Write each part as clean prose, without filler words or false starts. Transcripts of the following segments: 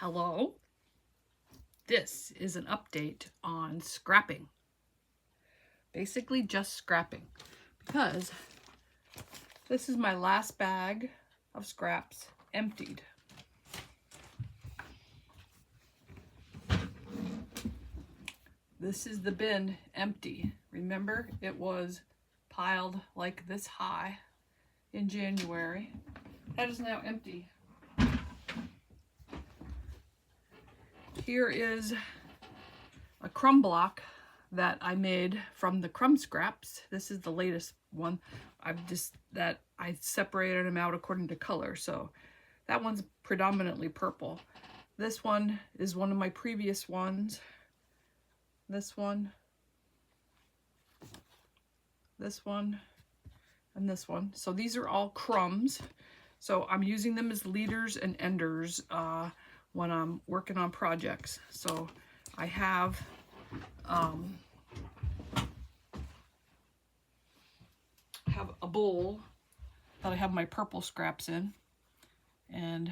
Hello. This is an update on scrapping. Basically just scrapping, because this is my last bag of scraps emptied. This is the bin empty. Remember, it was piled like this high in January. That is now empty. Here is a crumb block that I made from the crumb scraps. This is the latest one. I separated them out according to color. So that one's predominantly purple. This one is one of my previous ones. This one, and this one. So these are all crumbs. So I'm using them as leaders and enders when I'm working on projects. So I have a bowl that I have my purple scraps in, and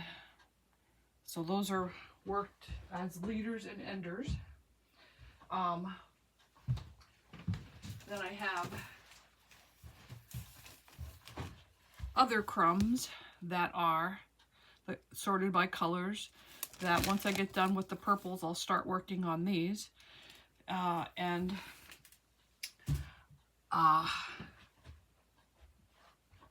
so those are worked as leaders and enders. Then I have other crumbs that are sorted by colors, that once I get done with the purples, I'll start working on these.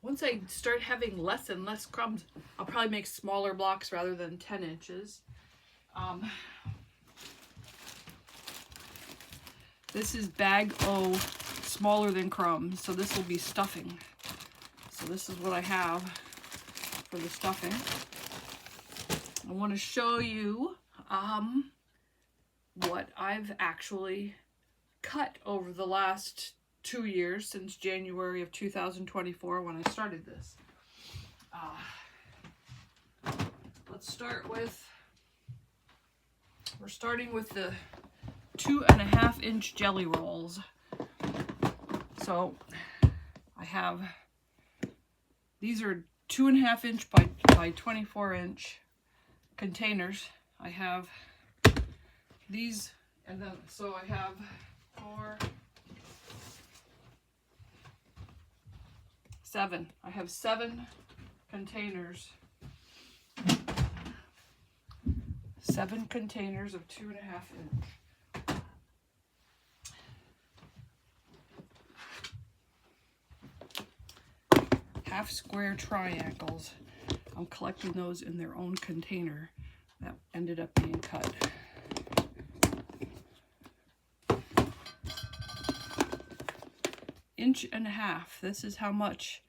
Once I start having less and less crumbs, I'll probably make smaller blocks rather than 10 inches. This is bag O, smaller than crumbs, so this will be stuffing. So this is what I have for the stuffing. I want to show you what I've actually cut over the last 2 years, since January of 2024 when I started this. Let's start with, we're starting with the 2.5 inch jelly rolls. So I have, these are 2.5 inch by 24 inch containers. I have these, and then so I have 7. I have 7 containers. 7 containers of 2.5 inch. Half square triangles. I'm collecting those in their own container that ended up being cut. Inch and a half. This is how much.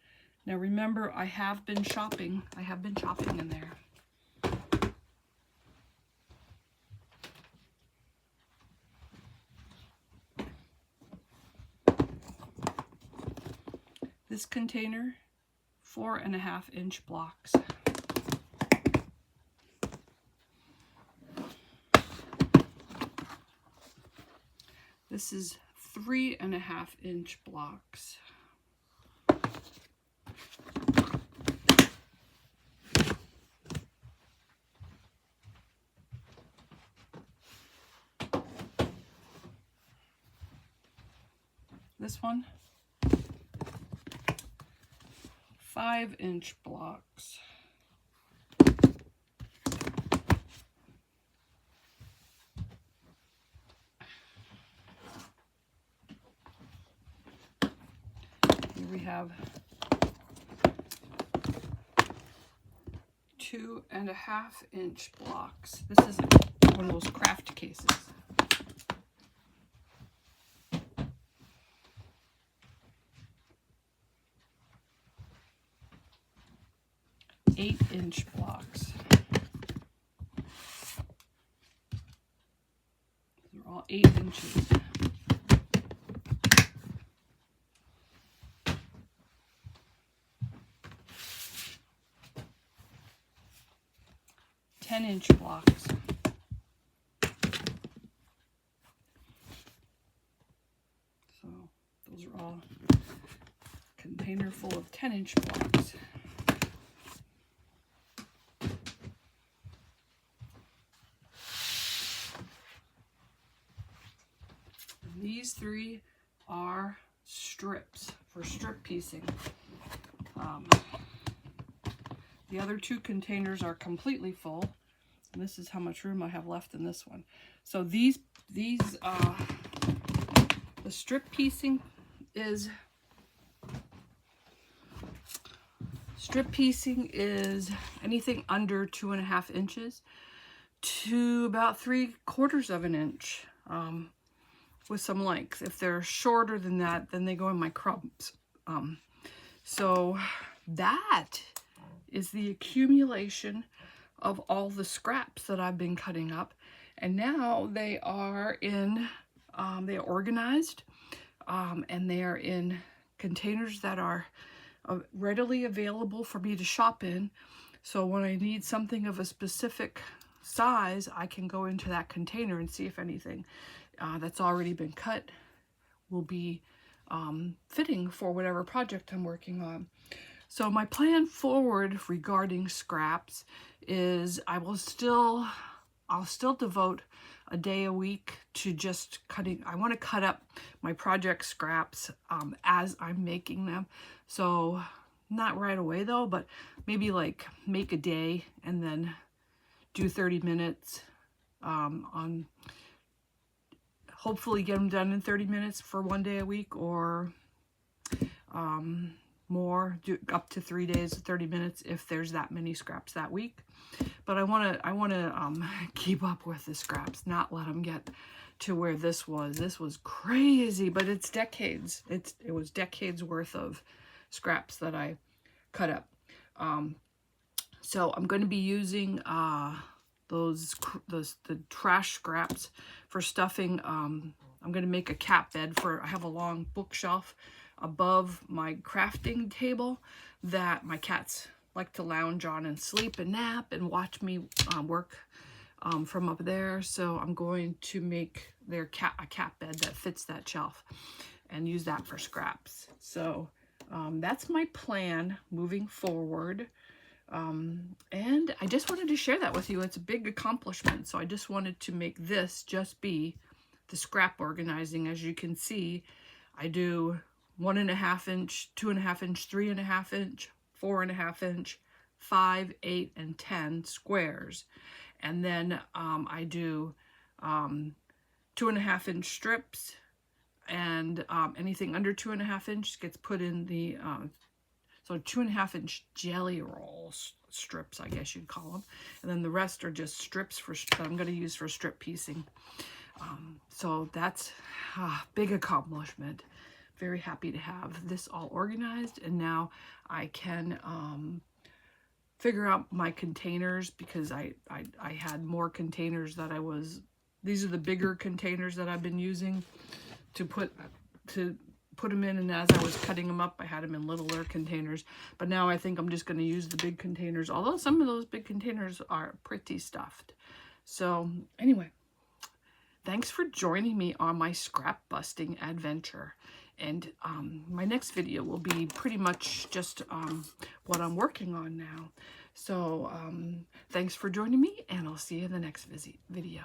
Now remember, I have been shopping. I have been chopping in there. This container, 4.5 inch blocks. This is 3.5 inch blocks. This one, 5 inch blocks. Here we have 2.5 inch blocks. This is one of those craft cases. 8 inch blocks. They're all 8 inches. Inch blocks. So those are all container full of 10 inch blocks. these 3 are strips for strip piecing. The other 2 containers are completely full. And this is how much room I have left in this one. So the strip piecing is anything under 2.5 inches to about 3/4 of an inch, with some length. If they're shorter than that, then they go in my crumbs. So that is the accumulation of all the scraps that I've been cutting up, and now they are in, they are organized, and they are in containers that are readily available for me to shop in. So when I need something of a specific size, I can go into that container and see if anything that's already been cut will be fitting for whatever project I'm working on. So my plan forward regarding scraps is I'll still devote a day a week to just cutting. I want to cut up my project scraps as I'm making them. So not right away though, but maybe like make a day and then do 30 minutes on, hopefully get them done in 30 minutes for one day a week, or more, do up to 3 days, 30 minutes if there's that many scraps that week. But I want to keep up with the scraps, not let them get to where this was. This was crazy, but it's decades. It was decades worth of scraps that I cut up. So I'm going to be using the trash scraps for stuffing. I'm going to make a cat bed for, I have a long bookshelf above my crafting table that my cats like to lounge on and sleep and nap and watch me work from up there. So I'm going to make a cat bed that fits that shelf and use that for scraps. So that's my plan moving forward. And I just wanted to share that with you. It's a big accomplishment. So I just wanted to make this just be the scrap organizing. As you can see, I do 1.5 inch, 2.5 inch, 3.5 inch, 4.5 inch, 5, 8, and 10 squares. And then I do 2.5 inch strips, and anything under 2.5 inch gets put in the, so 2.5 inch jelly roll strips, I guess you'd call them. And then the rest are just strips that I'm going to use for strip piecing. So that's a big accomplishment. Very happy to have this all organized, and now I can figure out my containers, because I had more containers that these are the bigger containers that I've been using to put them in, and as I was cutting them up, I had them in littler containers. But now I think I'm just going to use the big containers, although some of those big containers are pretty stuffed. So anyway, thanks for joining me on my scrap busting adventure. And my next video will be pretty much just what I'm working on now. So thanks for joining me, and I'll see you in the next video.